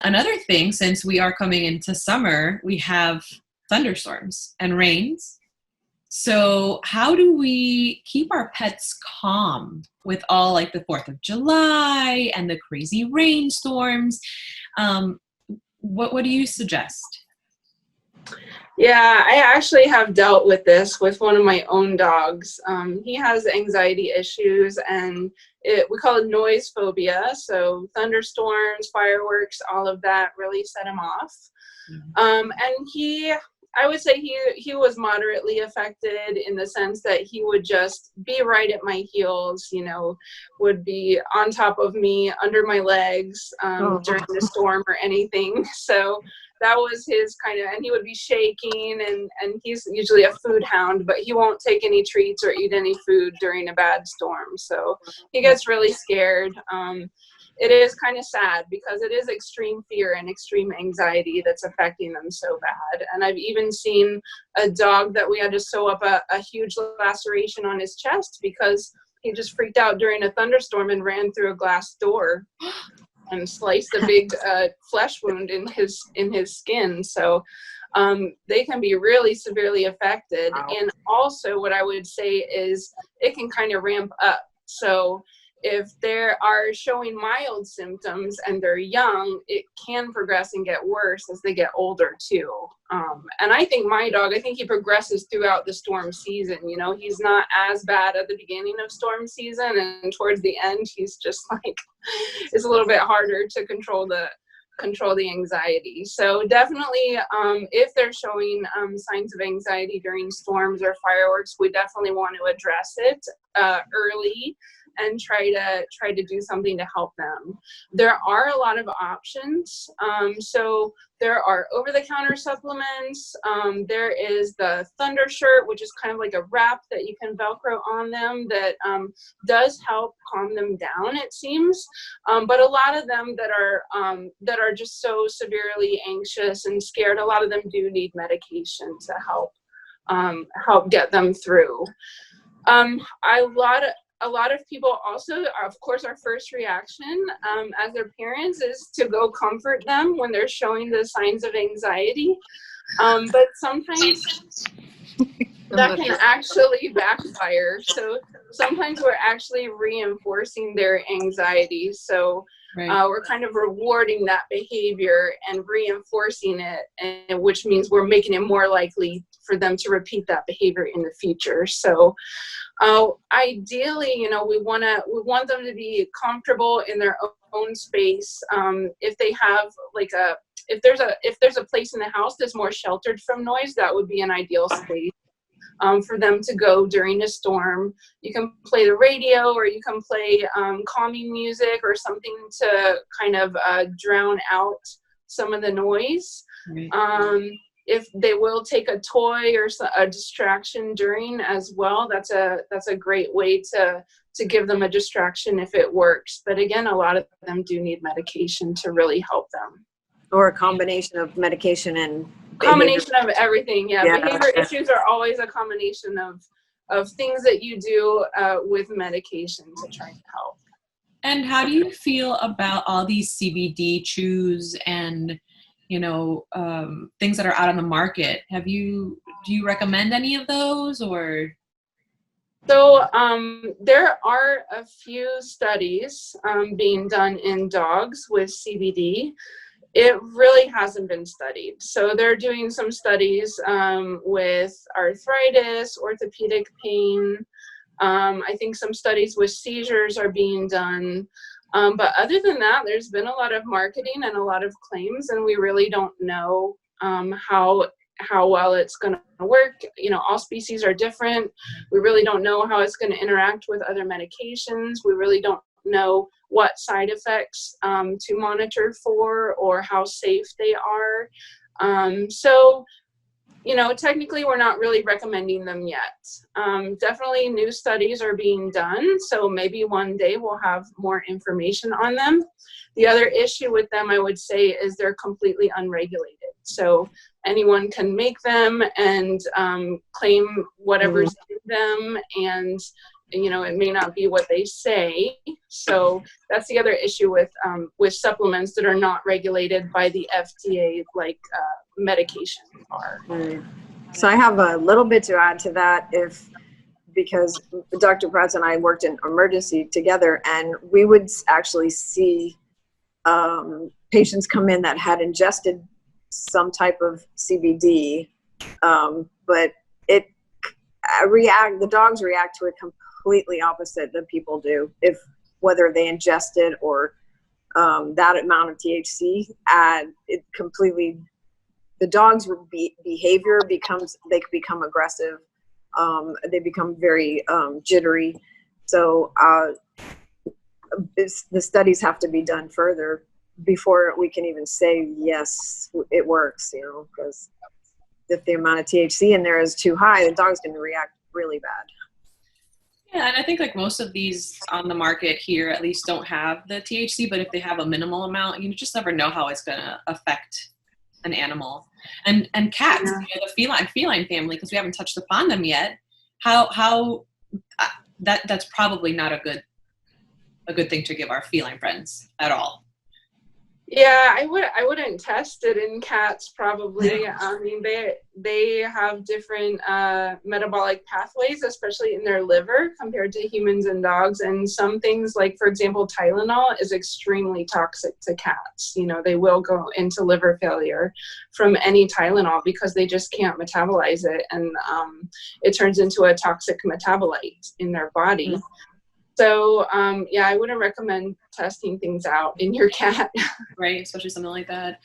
another thing, since we are coming into summer, we have thunderstorms and rains. So how do we keep our pets calm with all like the 4th of July and the crazy rainstorms? What do you suggest? Yeah, I actually have dealt with this with one of my own dogs. He has anxiety issues, and we call it noise phobia. So thunderstorms, fireworks, all of that really set him off. And I would say he was moderately affected in the sense that he would just be right at my heels, would be on top of me, under my legs during the storm or anything. So that was his kind of, and he would be shaking, and he's usually a food hound, but he won't take any treats or eat any food during a bad storm. So he gets really scared. It is kind of sad because it is extreme fear and extreme anxiety that's affecting them so bad. And I've even seen a dog that we had to sew up a huge laceration on his chest because he just freaked out during a thunderstorm and ran through a glass door and sliced a big flesh wound in his skin. So they can be really severely affected. Wow. And also what I would say is it can kind of ramp up. So if they are showing mild symptoms and they're young, it can progress and get worse as they get older too. And I think my dog, he progresses throughout the storm season. He's not as bad at the beginning of storm season, and towards the end, he's just like, it's a little bit harder to control the anxiety. So definitely, if they're showing signs of anxiety during storms or fireworks, we definitely want to address it early and try to do something to help them. There are a lot of options. So there are over-the-counter supplements. There is the Thunder shirt, which is kind of like a wrap that you can Velcro on them that does help calm them down, it seems. But a lot of them that are just so severely anxious and scared, a lot of them do need medication to help get them through. A lot of people also, of course, our first reaction as their parents is to go comfort them when they're showing the signs of anxiety. But sometimes that can actually backfire. So sometimes we're actually reinforcing their anxiety. So we're kind of rewarding that behavior and reinforcing it, and which means we're making it more likely for them to repeat that behavior in the future. So ideally, we want them to be comfortable in their own space. If they have if there's a place in the house that's more sheltered from noise, that would be an ideal space for them to go during a storm. You can play the radio, or you can play calming music or something to kind of drown out some of the noise. Right. If they will take a toy or a distraction during as well, that's a great way to give them a distraction if it works. But again, a lot of them do need medication to really help them. Or a combination of medication and behavior. Combination of everything, yeah. Behavior issues are always a combination of things that you do with medication to try and help. And how do you feel about all these CBD chews and things that are out on the market? Do you recommend any of those, or? So there are a few studies being done in dogs with CBD. It really hasn't been studied. So they're doing some studies with arthritis, orthopedic pain. I think some studies with seizures are being done. But other than that, there's been a lot of marketing and a lot of claims, and we really don't know how well it's going to work. All species are different. We really don't know how it's going to interact with other medications. We really don't know what side effects to monitor for or how safe they are. So technically we're not really recommending them yet. Definitely new studies are being done, so maybe one day we'll have more information on them. The other issue with them, I would say, is they're completely unregulated. So anyone can make them and claim whatever's in them, and it may not be what they say. So that's the other issue with supplements that are not regulated by the FDA, like medication are. So I have a little bit to add to that, because Dr. Prats and I worked in emergency together, and we would actually see patients come in that had ingested some type of CBD, but the dogs react to it completely opposite than people do. Whether they ingest it or that amount of THC, the dog's behavior they become aggressive. They become very jittery. So the studies have to be done further before we can even say, yes, it works, because if the amount of THC in there is too high, the dog's going to react really bad. Yeah, and I think like most of these on the market here at least don't have the THC, but if they have a minimal amount, you just never know how it's going to affect an animal. And cats, the feline family, because we haven't touched upon them yet. That's probably not a good thing to give our feline friends at all. Yeah, I wouldn't test it in cats probably. I mean, they have different metabolic pathways, especially in their liver compared to humans and dogs. And some things, like for example, Tylenol is extremely toxic to cats. They will go into liver failure from any Tylenol because they just can't metabolize it, and it turns into a toxic metabolite in their body. Mm-hmm. So, I wouldn't recommend testing things out in your cat. Right, especially something like that.